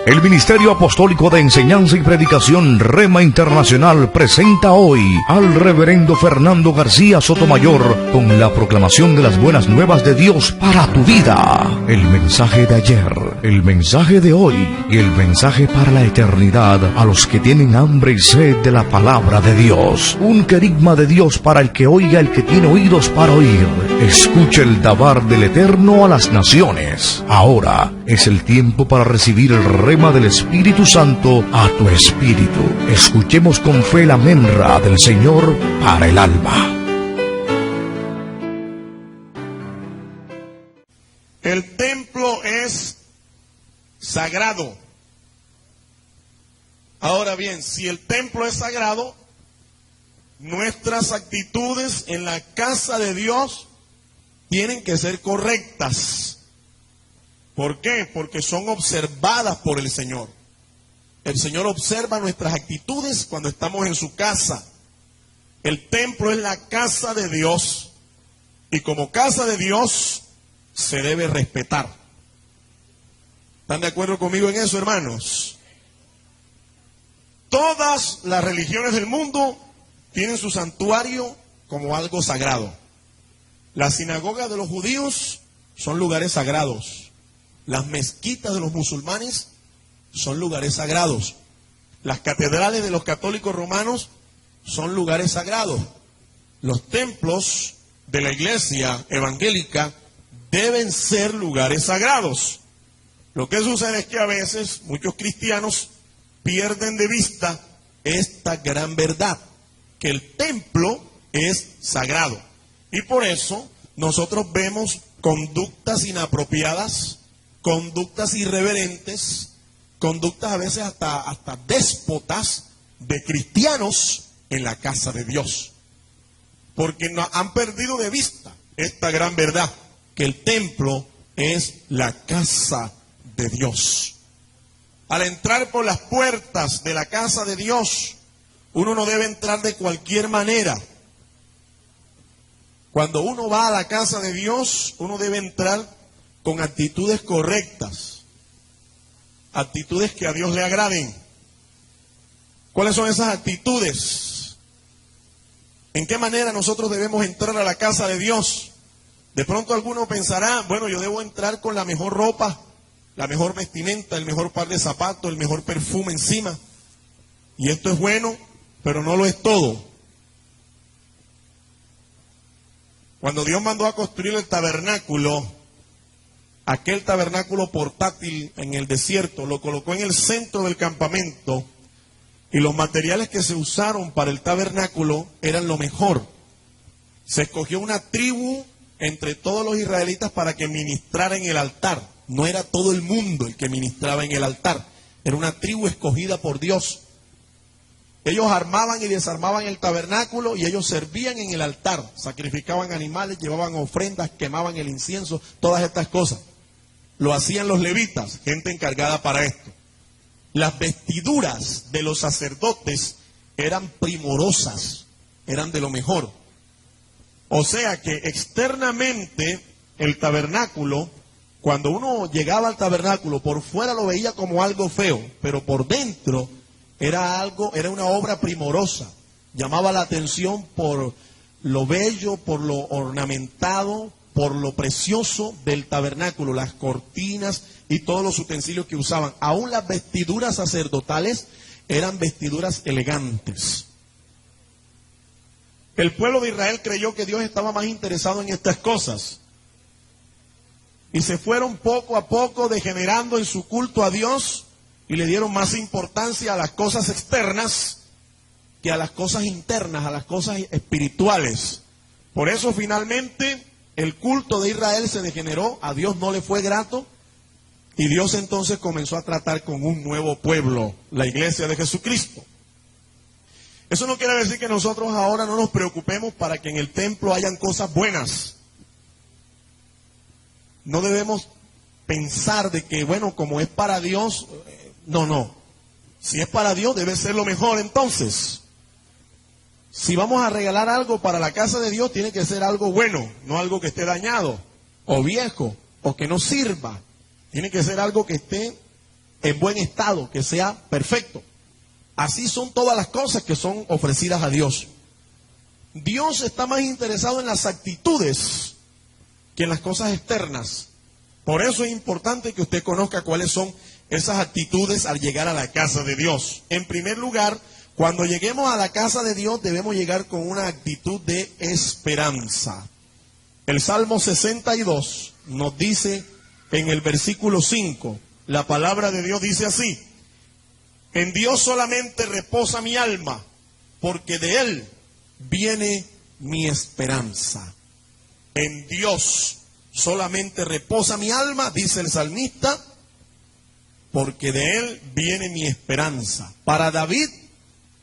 El Ministerio Apostólico de Enseñanza y Predicación Rema Internacional presenta hoy al Reverendo Fernando García Sotomayor con la proclamación de las buenas nuevas de Dios para tu vida. El mensaje de ayer, el mensaje de hoy y el mensaje para la eternidad a los que tienen hambre y sed de la palabra de Dios. Un querigma de Dios para el que oiga, el que tiene oídos para oír. Escucha el dabar del Eterno a las naciones. Ahora es el tiempo para recibir el rema del Espíritu Santo a tu espíritu. Escuchemos con fe la menra del Señor para el alma. El templo es sagrado. Ahora bien, si el templo es sagrado, nuestras actitudes en la casa de Dios tienen que ser correctas. ¿Por qué? Porque son observadas por el Señor. El Señor observa nuestras actitudes cuando estamos en su casa. El templo es la casa de Dios. Y como casa de Dios se debe respetar. ¿Están de acuerdo conmigo en eso, hermanos? Todas las religiones del mundo tienen su santuario como algo sagrado. Las sinagogas de los judíos son lugares sagrados. Las mezquitas de los musulmanes son lugares sagrados. Las catedrales de los católicos romanos son lugares sagrados. Los templos de la iglesia evangélica deben ser lugares sagrados. Lo que sucede es que a veces muchos cristianos pierden de vista esta gran verdad, que el templo es sagrado. Y por eso nosotros vemos conductas inapropiadas, conductas irreverentes, conductas a veces hasta déspotas de cristianos en la casa de Dios. Porque han perdido de vista esta gran verdad, que el templo es la casa de Dios. Al entrar por las puertas de la casa de Dios, uno no debe entrar de cualquier manera. Cuando uno va a la casa de Dios, uno debe entrar con actitudes correctas, actitudes que a Dios le agraden. ¿Cuáles son esas actitudes? ¿En qué manera nosotros debemos entrar a la casa de Dios? De pronto alguno pensará, bueno, yo debo entrar con la mejor ropa, la mejor vestimenta, el mejor par de zapatos, el mejor perfume encima. Y esto es bueno, pero no lo es todo. Cuando Dios mandó a construir el tabernáculo, aquel tabernáculo portátil en el desierto, lo colocó en el centro del campamento y los materiales que se usaron para el tabernáculo eran lo mejor. Se escogió una tribu entre todos los israelitas para que ministrara en el altar. No era todo el mundo el que ministraba en el altar, era una tribu escogida por Dios. Ellos armaban y desarmaban el tabernáculo y ellos servían en el altar, sacrificaban animales, llevaban ofrendas, quemaban el incienso, todas estas cosas. Lo hacían los levitas, gente encargada para esto. Las vestiduras de los sacerdotes eran primorosas, eran de lo mejor. O sea que externamente el tabernáculo, cuando uno llegaba al tabernáculo, por fuera lo veía como algo feo, pero por dentro era una obra primorosa. Llamaba la atención por lo bello, por lo ornamentado, por lo precioso del tabernáculo, las cortinas y todos los utensilios que usaban. Aún las vestiduras sacerdotales eran vestiduras elegantes. El pueblo de Israel creyó que Dios estaba más interesado en estas cosas. Y se fueron poco a poco degenerando en su culto a Dios y le dieron más importancia a las cosas externas que a las cosas internas, a las cosas espirituales. Por eso finalmente el culto de Israel se degeneró, a Dios no le fue grato, y Dios entonces comenzó a tratar con un nuevo pueblo, la iglesia de Jesucristo. Eso no quiere decir que nosotros ahora no nos preocupemos para que en el templo hayan cosas buenas. No debemos pensar de que, bueno, como es para Dios, no. Si es para Dios, debe ser lo mejor entonces. Si vamos a regalar algo para la casa de Dios, tiene que ser algo bueno, no algo que esté dañado, o viejo, o que no sirva. Tiene que ser algo que esté en buen estado, que sea perfecto. Así son todas las cosas que son ofrecidas a Dios. Dios está más interesado en las actitudes que en las cosas externas. Por eso es importante que usted conozca cuáles son esas actitudes al llegar a la casa de Dios. En primer lugar, cuando lleguemos a la casa de Dios debemos llegar con una actitud de esperanza. El Salmo 62 nos dice en el versículo 5, la palabra de Dios dice así: en Dios solamente reposa mi alma, porque de Él viene mi esperanza. En Dios solamente reposa mi alma, dice el salmista, porque de Él viene mi esperanza. Para David,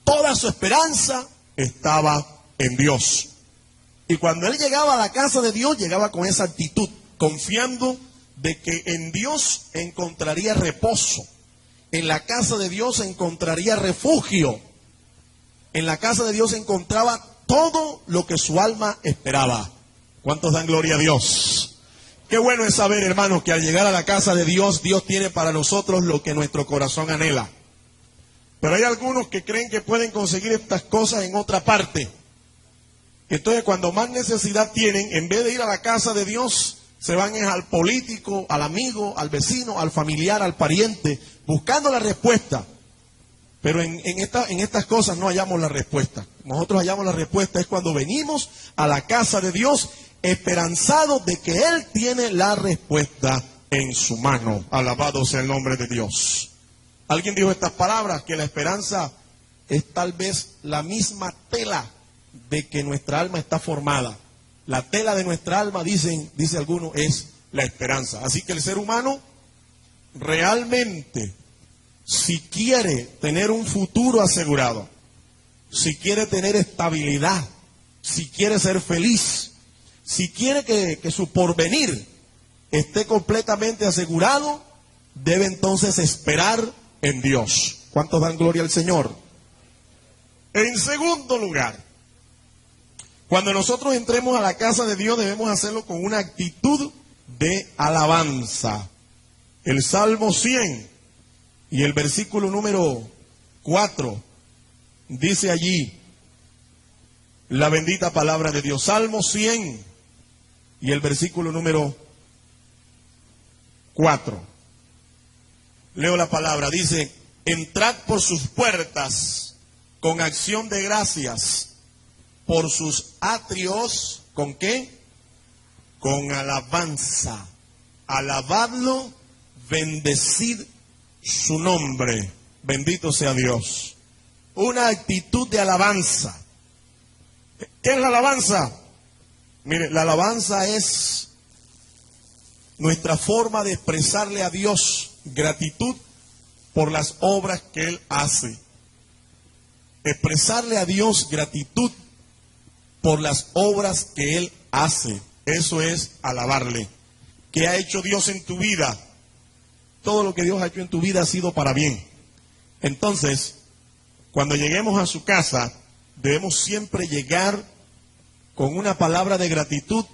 toda su esperanza estaba en Dios. Y cuando él llegaba a la casa de Dios, llegaba con esa actitud, confiando de que en Dios encontraría reposo. En la casa de Dios encontraría refugio. En la casa de Dios encontraba todo lo que su alma esperaba. ¿Cuántos dan gloria a Dios? Qué bueno es saber, hermanos, que al llegar a la casa de Dios, Dios tiene para nosotros lo que nuestro corazón anhela. Pero hay algunos que creen que pueden conseguir estas cosas en otra parte. Entonces, cuando más necesidad tienen, en vez de ir a la casa de Dios, se van al político, al amigo, al vecino, al familiar, al pariente, buscando la respuesta. Pero en estas cosas no hallamos la respuesta. Nosotros hallamos la respuesta es cuando venimos a la casa de Dios, esperanzados de que Él tiene la respuesta en su mano. Alabado sea el nombre de Dios. Alguien dijo estas palabras, que la esperanza es tal vez la misma tela de que nuestra alma está formada. La tela de nuestra alma, dice algunos, es la esperanza. Así que el ser humano realmente, si quiere tener un futuro asegurado, si quiere tener estabilidad, si quiere ser feliz, si quiere que su porvenir esté completamente asegurado, debe entonces esperar en Dios. ¿Cuántos dan gloria al Señor? En segundo lugar, cuando nosotros entremos a la casa de Dios debemos hacerlo con una actitud de alabanza. El Salmo 100 y el versículo número 4 dice allí la bendita palabra de Dios. Salmo 100 y el versículo número 4. Leo la palabra, dice: entrad por sus puertas con acción de gracias, por sus atrios, ¿con qué? Con alabanza. Alabadlo, bendecid su nombre. Bendito sea Dios. Una actitud de alabanza. ¿Qué es la alabanza? Mire, la alabanza es nuestra forma de expresarle a Dios gratitud por las obras que Él hace. Expresarle a Dios gratitud por las obras que Él hace. Eso es alabarle. ¿Qué ha hecho Dios en tu vida? Todo lo que Dios ha hecho en tu vida ha sido para bien. Entonces, cuando lleguemos a su casa, debemos siempre llegar con una palabra de gratitud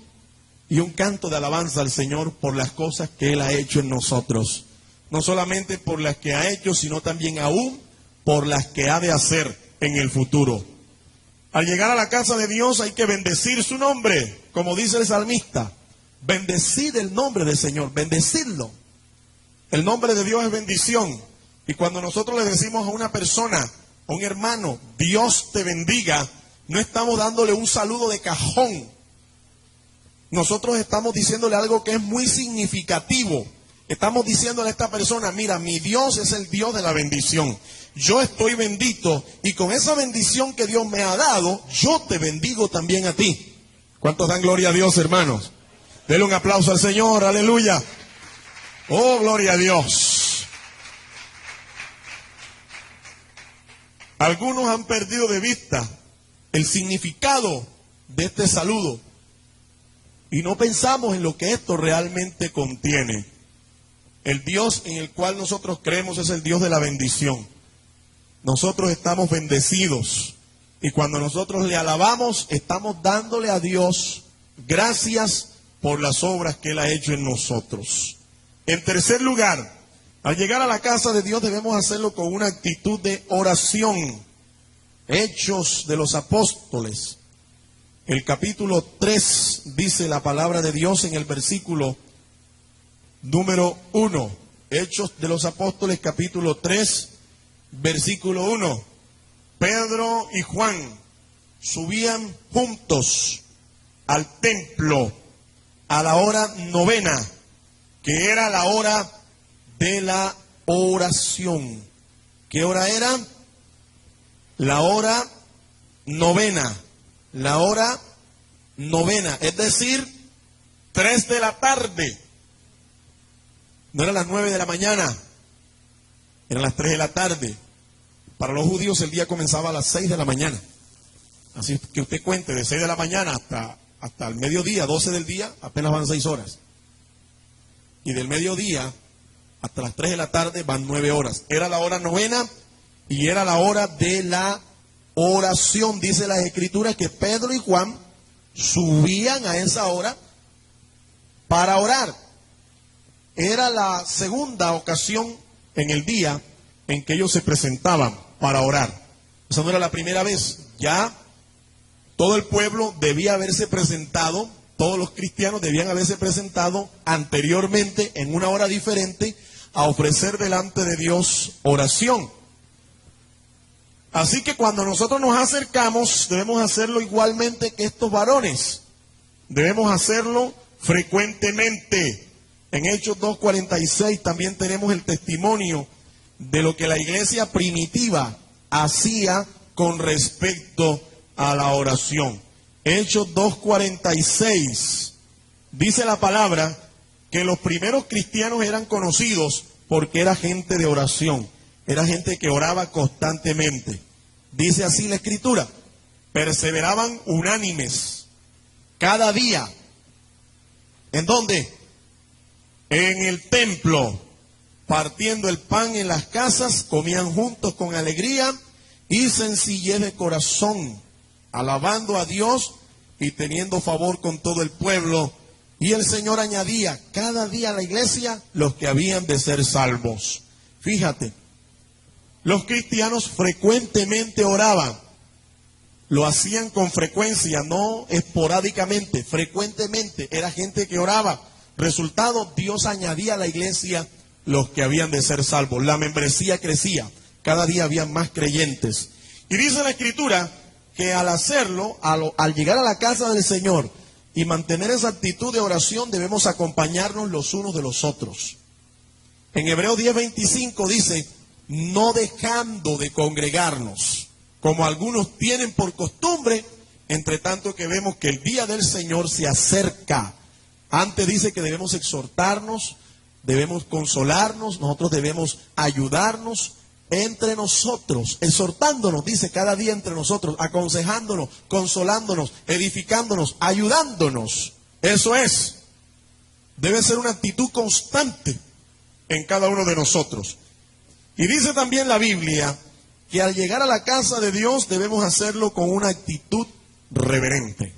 y un canto de alabanza al Señor por las cosas que Él ha hecho en nosotros. No solamente por las que ha hecho, sino también aún por las que ha de hacer en el futuro. Al llegar a la casa de Dios hay que bendecir su nombre, como dice el salmista. Bendecid el nombre del Señor, bendecidlo. El nombre de Dios es bendición. Y cuando nosotros le decimos a una persona, a un hermano, Dios te bendiga, no estamos dándole un saludo de cajón. Nosotros estamos diciéndole algo que es muy significativo. Estamos diciéndole a esta persona, mira, mi Dios es el Dios de la bendición. Yo estoy bendito y con esa bendición que Dios me ha dado, yo te bendigo también a ti. ¿Cuántos dan gloria a Dios, hermanos? Denle un aplauso al Señor, aleluya. Oh, gloria a Dios. Algunos han perdido de vista el significado de este saludo y no pensamos en lo que esto realmente contiene. El Dios en el cual nosotros creemos es el Dios de la bendición. Nosotros estamos bendecidos y cuando nosotros le alabamos, estamos dándole a Dios gracias por las obras que Él ha hecho en nosotros. En tercer lugar, Al llegar a la casa de Dios debemos hacerlo con una actitud de oración. Hechos de los Apóstoles. El capítulo 3 dice la palabra de Dios en el versículo número 1. Hechos de los Apóstoles, capítulo 3, versículo 1. Pedro y Juan subían juntos al templo a la hora novena, que era la hora de la oración. ¿Qué hora era? La hora novena. La hora novena, es decir, 3 de la tarde. No eran las 9 de la mañana, eran las 3 de la tarde. Para los judíos el día comenzaba a las 6 de la mañana. Así que usted cuente, de 6 de la mañana hasta el mediodía, 12 del día, apenas van 6 horas. Y del mediodía hasta las 3 de la tarde van 9 horas. Era la hora novena y era la hora de la oración. Dice las Escrituras que Pedro y Juan subían a esa hora para orar. Era la segunda ocasión en el día en que ellos se presentaban para orar. Esa no era la primera vez. Ya todo el pueblo debía haberse presentado, todos los cristianos debían haberse presentado anteriormente en una hora diferente a ofrecer delante de Dios oración. Así que cuando nosotros nos acercamos, debemos hacerlo igualmente que estos varones. Debemos hacerlo frecuentemente. En Hechos 2:46 también tenemos el testimonio de lo que la iglesia primitiva hacía con respecto a la oración. Hechos 2:46 dice la palabra que los primeros cristianos eran conocidos porque era gente de oración, era gente que oraba constantemente. Dice así la Escritura: perseveraban unánimes cada día. ¿En dónde? En el templo, partiendo el pan en las casas, comían juntos con alegría y sencillez de corazón, alabando a Dios y teniendo favor con todo el pueblo. Y el Señor añadía cada día a la iglesia los que habían de ser salvos. Fíjate, los cristianos frecuentemente oraban. Lo hacían con frecuencia, no esporádicamente, frecuentemente. Era gente que oraba. Resultado, Dios añadía a la iglesia los que habían de ser salvos. La membresía crecía. Cada día había más creyentes. Y dice la Escritura que al hacerlo, al llegar a la casa del Señor y mantener esa actitud de oración, debemos acompañarnos los unos de los otros. En Hebreos 10:25 dice: no dejando de congregarnos, como algunos tienen por costumbre, entre tanto que vemos que el día del Señor se acerca. Antes dice que debemos exhortarnos, debemos consolarnos, nosotros debemos ayudarnos entre nosotros, exhortándonos, dice, cada día entre nosotros, aconsejándonos, consolándonos, edificándonos, ayudándonos. Eso es. Debe ser una actitud constante en cada uno de nosotros. Y dice también la Biblia que al llegar a la casa de Dios debemos hacerlo con una actitud reverente.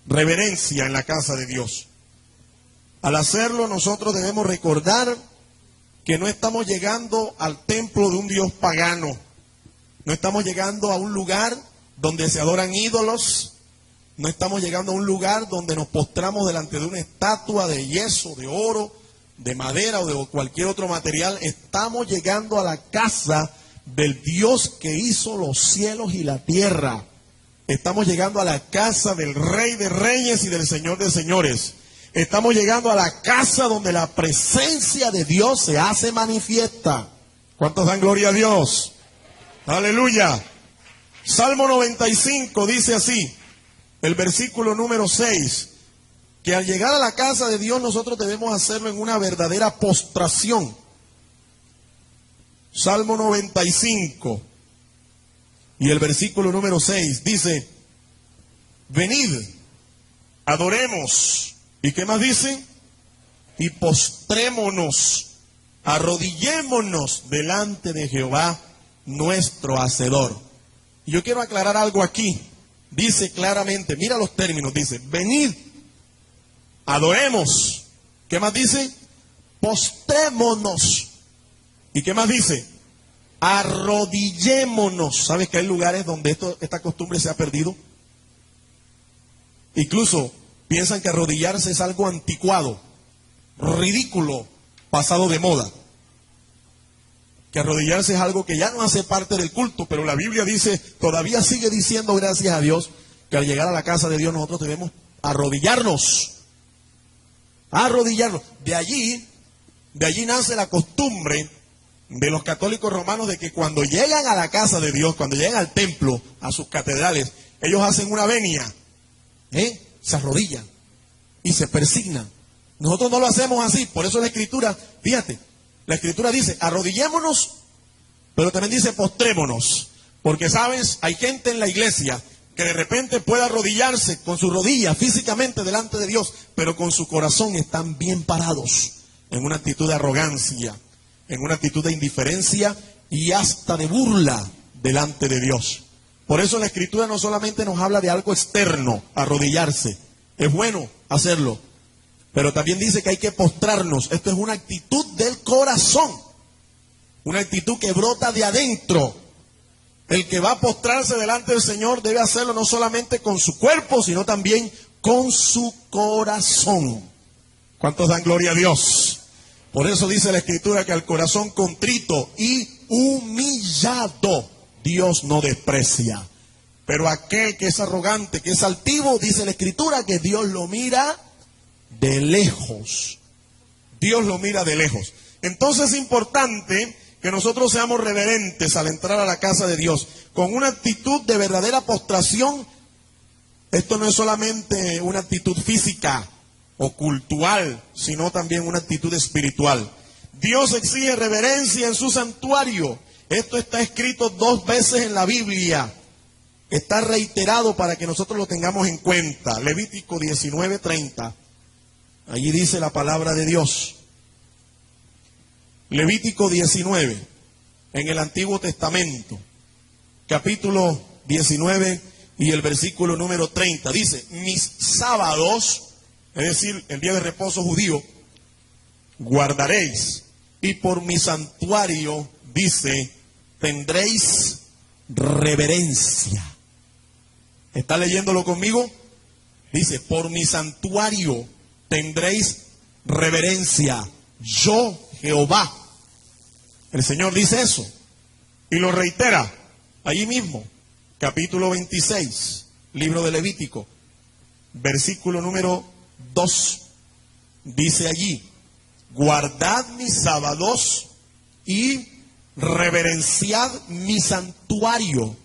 Reverencia en la casa de Dios. Al hacerlo nosotros debemos recordar que no estamos llegando al templo de un Dios pagano. No estamos llegando a un lugar donde se adoran ídolos. No estamos llegando a un lugar donde nos postramos delante de una estatua de yeso, de oro, de madera o de cualquier otro material. Estamos llegando a la casa del Dios que hizo los cielos y la tierra. Estamos llegando a la casa del Rey de Reyes y del Señor de Señores. Estamos llegando a la casa donde la presencia de Dios se hace manifiesta. ¿Cuántos dan gloria a Dios? Aleluya. Salmo 95 dice así, el versículo número 6, que al llegar a la casa de Dios nosotros debemos hacerlo en una verdadera postración. Salmo 95 y el versículo número 6 dice: venid, adoremos. ¿Y qué más dice? Y postrémonos, arrodillémonos delante de Jehová nuestro Hacedor. Y yo quiero aclarar algo aquí. Dice claramente, mira los términos, dice: venid, adoremos. ¿Qué más dice? Postrémonos. ¿Y qué más dice? Arrodillémonos. ¿Sabes que hay lugares donde esta costumbre se ha perdido? Incluso piensan que arrodillarse es algo anticuado, ridículo, pasado de moda. Que arrodillarse es algo que ya no hace parte del culto, pero la Biblia dice, todavía sigue diciendo, gracias a Dios, que al llegar a la casa de Dios nosotros debemos arrodillarnos. Arrodillarnos. De allí nace la costumbre de los católicos romanos de que cuando llegan a la casa de Dios, cuando llegan al templo, a sus catedrales, ellos hacen una venia, se arrodillan y se persignan. Nosotros no lo hacemos así, por eso la Escritura, fíjate, la Escritura dice, arrodillémonos, pero también dice postrémonos, porque sabes, hay gente en la iglesia que de repente puede arrodillarse con su rodilla físicamente delante de Dios, pero con su corazón están bien parados, en una actitud de arrogancia, en una actitud de indiferencia y hasta de burla delante de Dios. Por eso la Escritura no solamente nos habla de algo externo, arrodillarse, es bueno hacerlo, pero también dice que hay que postrarnos. Esto es una actitud del corazón, una actitud que brota de adentro. El que va a postrarse delante del Señor debe hacerlo no solamente con su cuerpo, sino también con su corazón. ¿Cuántos dan gloria a Dios? Por eso dice la Escritura que al corazón contrito y humillado Dios no desprecia. Pero aquel que es arrogante, que es altivo, dice la Escritura que Dios lo mira de lejos. Dios lo mira de lejos. Entonces es importante que nosotros seamos reverentes al entrar a la casa de Dios, con una actitud de verdadera postración. Esto no es solamente una actitud física o cultural, sino también una actitud espiritual. Dios exige reverencia en su santuario. Esto está escrito 2 veces en la Biblia. Está reiterado para que nosotros lo tengamos en cuenta. Levítico 19:30. Allí dice la palabra de Dios. Levítico 19, en el Antiguo Testamento, capítulo 19 y el versículo número 30. Dice, mis sábados, es decir, el día de reposo judío, guardaréis. Y por mi santuario, dice, tendréis reverencia. ¿Está leyéndolo conmigo? Dice, por mi santuario tendréis reverencia. Yo, Jehová. El Señor dice eso. Y lo reitera allí mismo. Capítulo 26, libro de Levítico. Versículo número 2. Dice allí, guardad mis sábados y reverenciad mi santuario.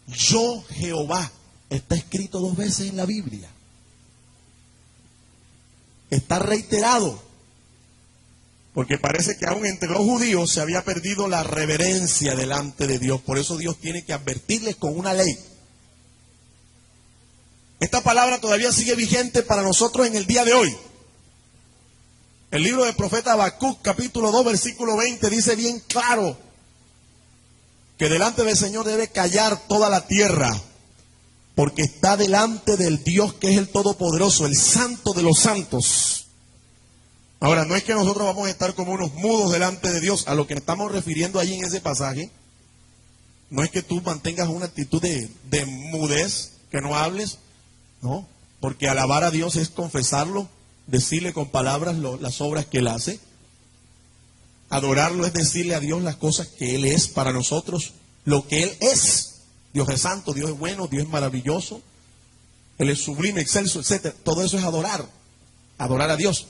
Yo, Jehová. Está escrito 2 veces en la Biblia. Está reiterado. Porque parece que aún entre los judíos se había perdido la reverencia delante de Dios. Por eso Dios tiene que advertirles con una ley. Esta palabra todavía sigue vigente para nosotros en el día de hoy. El libro del profeta Habacuc, capítulo 2, versículo 20, dice bien claro que delante del Señor debe callar toda la tierra, porque está delante del Dios que es el Todopoderoso, el Santo de los Santos. Ahora, no es que nosotros vamos a estar como unos mudos delante de Dios. A lo que estamos refiriendo allí en ese pasaje, no es que tú mantengas una actitud de mudez, que no hables, no, porque alabar a Dios es confesarlo, decirle con palabras las obras que Él hace. Adorarlo es decirle a Dios las cosas que Él es para nosotros, lo que Él es. Dios es santo, Dios es bueno, Dios es maravilloso, Él es sublime, excelso, etc. Todo eso es adorar a Dios.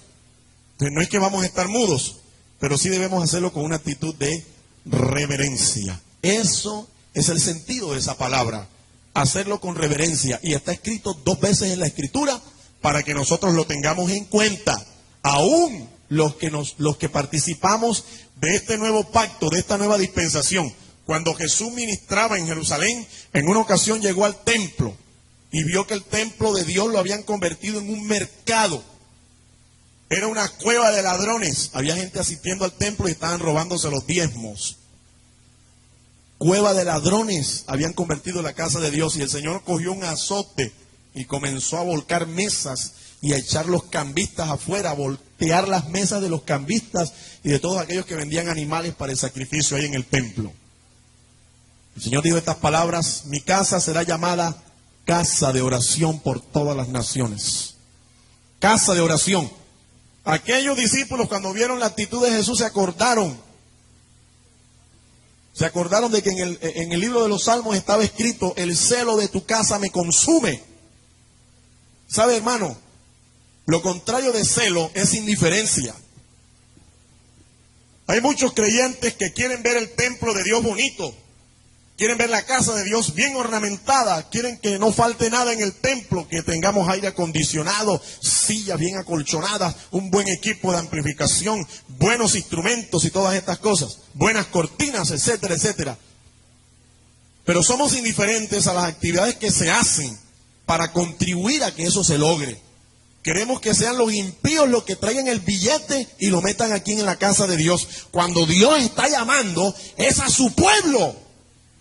Entonces, no es que vamos a estar mudos, pero sí debemos hacerlo con una actitud de reverencia. Eso es el sentido de esa palabra, hacerlo con reverencia. Y está escrito 2 veces en la Escritura para que nosotros lo tengamos en cuenta. Aún los que participamos de este nuevo pacto, de esta nueva dispensación. Cuando Jesús ministraba en Jerusalén, en una ocasión llegó al templo y vio que el templo de Dios lo habían convertido en un mercado. Era una cueva de ladrones. Había gente asistiendo al templo y estaban robándose los diezmos. Cueva de ladrones habían convertido la casa de Dios. Y el Señor cogió un azote y comenzó a volcar mesas y a echar los cambistas afuera, voltear las mesas de los cambistas y de todos aquellos que vendían animales para el sacrificio ahí en el templo. El Señor dijo estas palabras: mi casa será llamada casa de oración por todas las naciones. Casa de oración. Aquellos discípulos, cuando vieron la actitud de Jesús, se acordaron de que en el libro de los Salmos estaba escrito: el celo de tu casa me consume. ¿Sabe, hermano? Lo contrario de celo es indiferencia. Hay muchos creyentes que quieren ver el templo de Dios bonito, quieren ver la casa de Dios bien ornamentada, quieren que no falte nada en el templo, que tengamos aire acondicionado, sillas bien acolchonadas, un buen equipo de amplificación, buenos instrumentos y todas estas cosas, buenas cortinas, etcétera, etcétera. Pero somos indiferentes a las actividades que se hacen para contribuir a que eso se logre. Queremos que sean los impíos los que traigan el billete y lo metan aquí en la casa de Dios, cuando Dios está llamando es a su pueblo.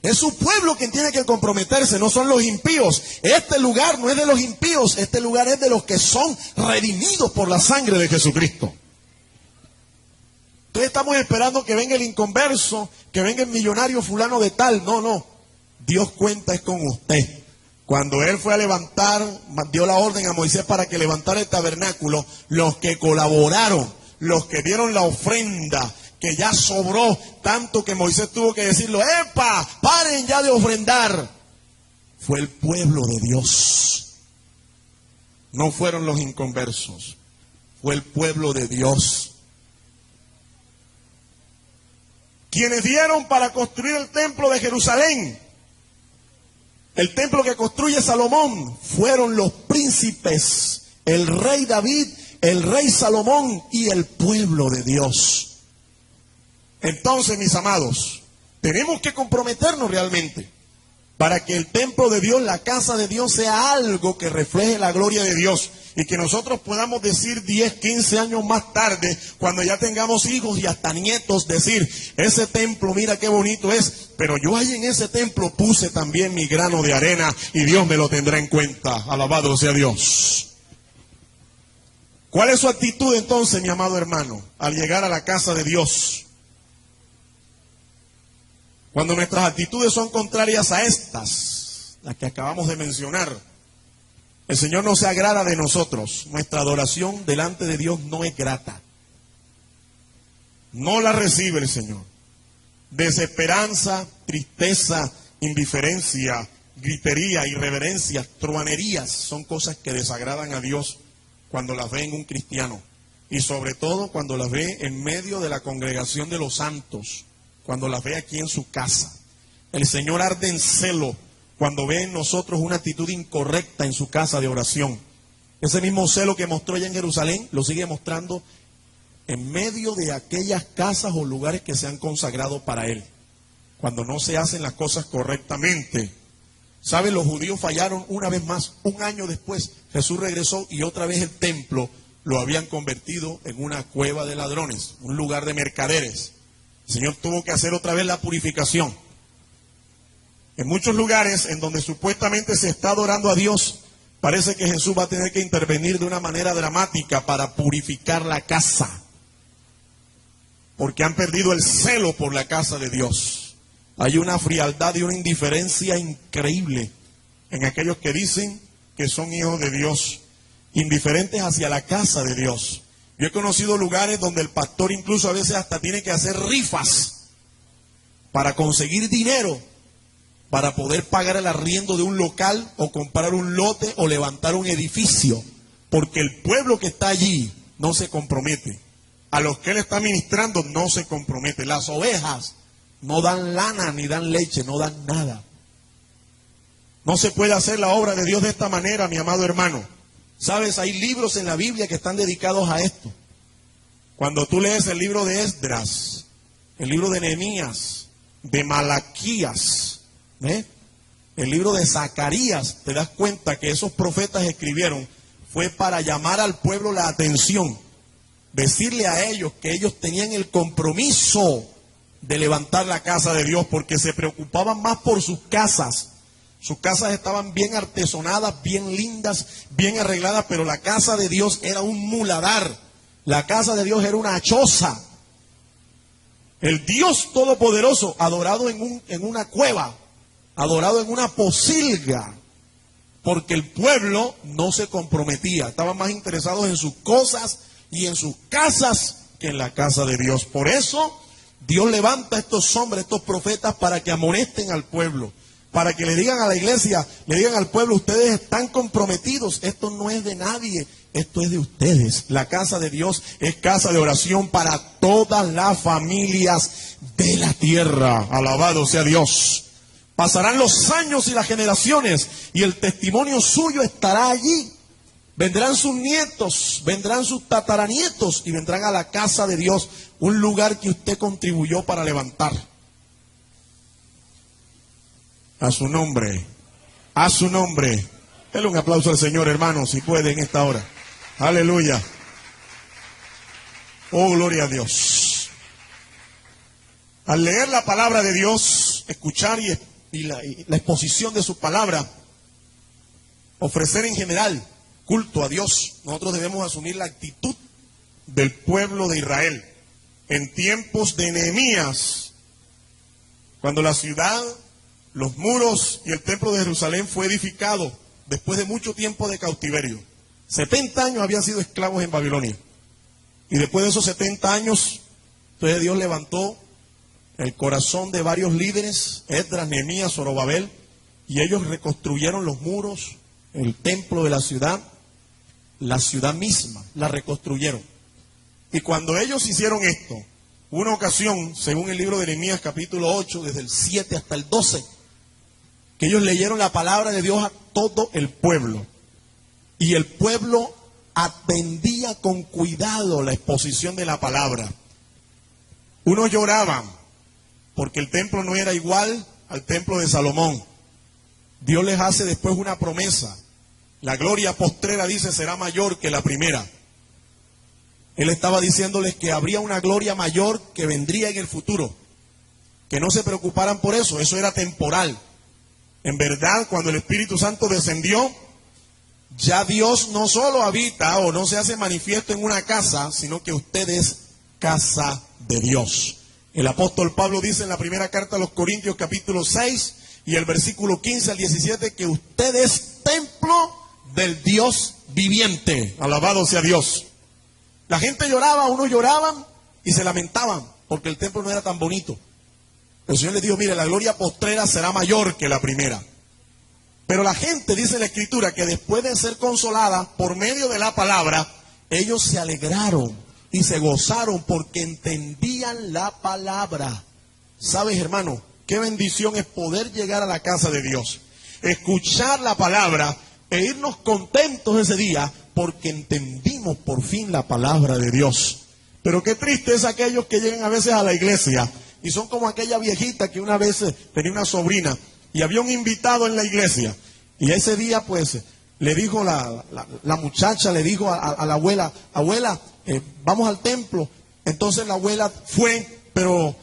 Es su pueblo quien tiene que comprometerse, no son los impíos. Este lugar no es de los impíos, este lugar es de los que son redimidos por la sangre de Jesucristo. Entonces estamos esperando que venga el inconverso, que venga el millonario fulano de tal. No. Dios cuenta es con usted. Cuando Él fue a levantar, dio la orden a Moisés para que levantara el tabernáculo, los que colaboraron, los que dieron la ofrenda, que ya sobró tanto que Moisés tuvo que decirlo: ¡epa! ¡Paren ya de ofrendar! Fue el pueblo de Dios. No fueron los inconversos, fue el pueblo de Dios. Quienes dieron para construir el templo de Jerusalén, el templo que construye Salomón, fueron los príncipes, el rey David, el rey Salomón y el pueblo de Dios. Entonces, mis amados, tenemos que comprometernos realmente para que el templo de Dios, la casa de Dios, sea algo que refleje la gloria de Dios y que nosotros podamos decir 10, 15 años más tarde, cuando ya tengamos hijos y hasta nietos, decir: ese templo, mira qué bonito es, pero yo ahí en ese templo puse también mi grano de arena y Dios me lo tendrá en cuenta. Alabado sea Dios. ¿Cuál es su actitud entonces, mi amado hermano, al llegar a la casa de Dios? Cuando nuestras actitudes son contrarias a estas, las que acabamos de mencionar, el Señor no se agrada de nosotros. Nuestra adoración delante de Dios no es grata. No la recibe el Señor. Desesperanza, tristeza, indiferencia, gritería, irreverencia, truanerías son cosas que desagradan a Dios cuando las ve en un cristiano. Y sobre todo cuando las ve en medio de la congregación de los santos, cuando las ve aquí en su casa. El Señor arde en celo cuando ve en nosotros una actitud incorrecta en su casa de oración. Ese mismo celo que mostró ya en Jerusalén, lo sigue mostrando en medio de aquellas casas o lugares que se han consagrado para Él. Cuando no se hacen las cosas correctamente. ¿Saben? Los judíos fallaron una vez más. Un año después, Jesús regresó y otra vez el templo lo habían convertido en una cueva de ladrones, un lugar de mercaderes. El Señor tuvo que hacer otra vez la purificación. En muchos lugares en donde supuestamente se está adorando a Dios, parece que Jesús va a tener que intervenir de una manera dramática para purificar la casa. Porque han perdido el celo por la casa de Dios. Hay una frialdad y una indiferencia increíble en aquellos que dicen que son hijos de Dios, indiferentes hacia la casa de Dios. Yo he conocido lugares donde el pastor incluso a veces hasta tiene que hacer rifas para conseguir dinero, para poder pagar el arriendo de un local o comprar un lote o levantar un edificio, porque el pueblo que está allí no se compromete. A los que él está ministrando no se compromete. Las ovejas no dan lana ni dan leche, no dan nada. No se puede hacer la obra de Dios de esta manera, mi amado hermano. ¿Sabes? Hay libros en la Biblia que están dedicados a esto. Cuando tú lees el libro de Esdras, el libro de Nehemías, de Malaquías, el libro de Zacarías, te das cuenta que esos profetas escribieron fue para llamar al pueblo la atención, decirle a ellos que ellos tenían el compromiso de levantar la casa de Dios, porque se preocupaban más por sus casas. Sus casas estaban bien artesonadas, bien lindas, bien arregladas, pero la casa de Dios era un muladar. La casa de Dios era una choza. El Dios Todopoderoso adorado en una cueva, adorado en una posilga, porque el pueblo no se comprometía, estaban más interesados en sus cosas y en sus casas que en la casa de Dios. Por eso Dios levanta a estos hombres, estos profetas, para que amonesten al pueblo, para que le digan a la iglesia, le digan al pueblo: ustedes están comprometidos, esto no es de nadie, esto es de ustedes. La casa de Dios es casa de oración para todas las familias de la tierra. Alabado sea Dios. Pasarán los años y las generaciones y el testimonio suyo estará allí. Vendrán sus nietos, vendrán sus tataranietos y vendrán a la casa de Dios, un lugar que usted contribuyó para levantar. A su nombre, a su nombre. Denle un aplauso al Señor, hermano, si puede, en esta hora. Aleluya. Oh, gloria a Dios. Al leer la palabra de Dios, escuchar y la exposición de su palabra, ofrecer en general culto a Dios, nosotros debemos asumir la actitud del pueblo de Israel. En tiempos de Nehemías, cuando la ciudad, los muros y el templo de Jerusalén fue edificado después de mucho tiempo de cautiverio. 70 años habían sido esclavos en Babilonia. Y después de esos 70 años, entonces Dios levantó el corazón de varios líderes, Esdras, Nehemías, Zorobabel, y ellos reconstruyeron los muros, el templo de la ciudad misma, la reconstruyeron. Y cuando ellos hicieron esto, una ocasión, según el libro de Nehemías capítulo 8, desde el 7 hasta el 12, que ellos leyeron la palabra de Dios a todo el pueblo. Y el pueblo atendía con cuidado la exposición de la palabra. Unos lloraban porque el templo no era igual al templo de Salomón. Dios les hace después una promesa. La gloria postrera, dice, será mayor que la primera. Él estaba diciéndoles que habría una gloria mayor que vendría en el futuro. Que no se preocuparan por eso, eso era temporal. En verdad, cuando el Espíritu Santo descendió, ya Dios no solo habita o no se hace manifiesto en una casa, sino que usted es casa de Dios. El apóstol Pablo dice en la primera carta a los Corintios capítulo 6 y el versículo 15 al 17 que usted es templo del Dios viviente. Alabado sea Dios. La gente lloraba, unos lloraban y se lamentaban porque el templo no era tan bonito. El Señor les dijo: mire, la gloria postrera será mayor que la primera. Pero la gente, dice la Escritura, que después de ser consolada por medio de la palabra, ellos se alegraron y se gozaron porque entendían la palabra. ¿Sabes, hermano? Qué bendición es poder llegar a la casa de Dios, escuchar la palabra e irnos contentos ese día porque entendimos por fin la palabra de Dios. Pero qué triste es aquellos que llegan a veces a la iglesia y son como aquella viejita que una vez tenía una sobrina y había un invitado en la iglesia. Y ese día pues le dijo la muchacha, le dijo a la abuela: abuela, vamos al templo. Entonces la abuela fue, pero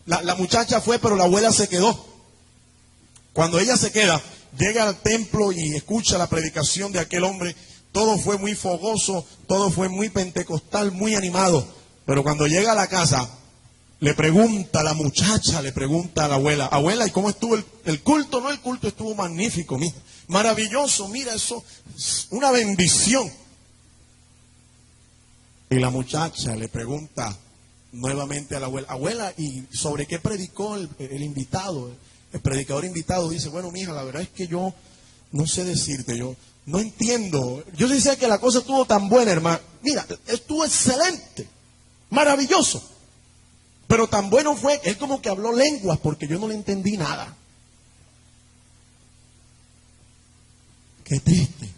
la muchacha fue, pero la abuela se quedó. Cuando ella se queda, llega al templo y escucha la predicación de aquel hombre. Todo fue muy fogoso, todo fue muy pentecostal, muy animado. Pero cuando llega a la casa, le pregunta la muchacha, le pregunta a la abuela: abuela, ¿y cómo estuvo el culto? No, el culto estuvo magnífico, mira, maravilloso, mira, eso es una bendición. Y la muchacha le pregunta nuevamente a la abuela: abuela, ¿y sobre qué predicó el invitado? El predicador invitado dice: bueno, mija, la verdad es que yo no sé decirte, yo no entiendo. Yo decía que la cosa estuvo tan buena, hermano. Mira, estuvo excelente, maravilloso. Pero tan bueno fue, él como que habló lenguas porque yo no le entendí nada. Qué triste.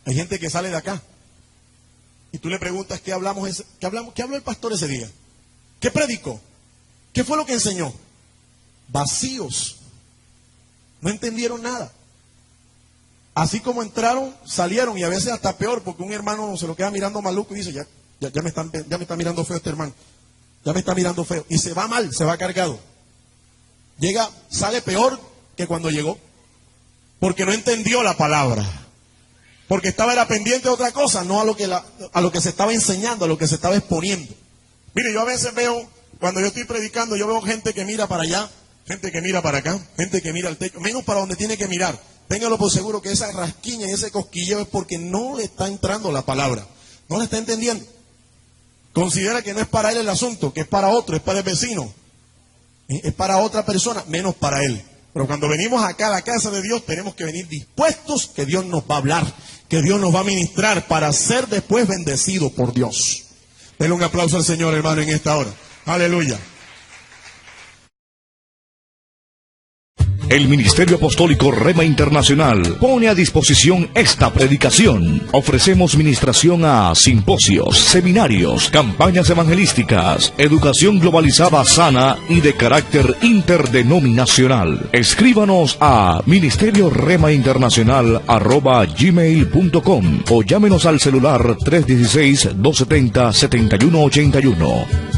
Hay gente que sale de acá y tú le preguntas qué habló el pastor ese día, qué predicó, qué fue lo que enseñó. Vacíos, no entendieron nada. Así como entraron, salieron, y a veces hasta peor, porque un hermano se lo queda mirando maluco y dice: ya me está mirando feo este hermano, ya me está mirando feo, y se va mal, se va cargado. Sale peor que cuando llegó, porque no entendió la palabra, Porque era pendiente de otra cosa, no a lo que se estaba enseñando, a lo que se estaba exponiendo. Mire, yo a veces veo, cuando yo estoy predicando, yo veo gente que mira para allá, gente que mira para acá, gente que mira al techo, menos para donde tiene que mirar. Téngalo por seguro que esa rasquiña y ese cosquilleo es porque no le está entrando la palabra, no le está entendiendo. Considera que no es para él el asunto, que es para otro, es para el vecino, es para otra persona, menos para él. Pero cuando venimos acá a la casa de Dios, tenemos que venir dispuestos que Dios nos va a hablar, que Dios nos va a ministrar para ser después bendecidos por Dios. Denle un aplauso al Señor, hermano, en esta hora. Aleluya. El Ministerio Apostólico Rema Internacional pone a disposición esta predicación. Ofrecemos ministración a simposios, seminarios, campañas evangelísticas, educación globalizada sana y de carácter interdenominacional. Escríbanos a ministerioremainternacional@gmail.com o llámenos al celular 316-270-7181.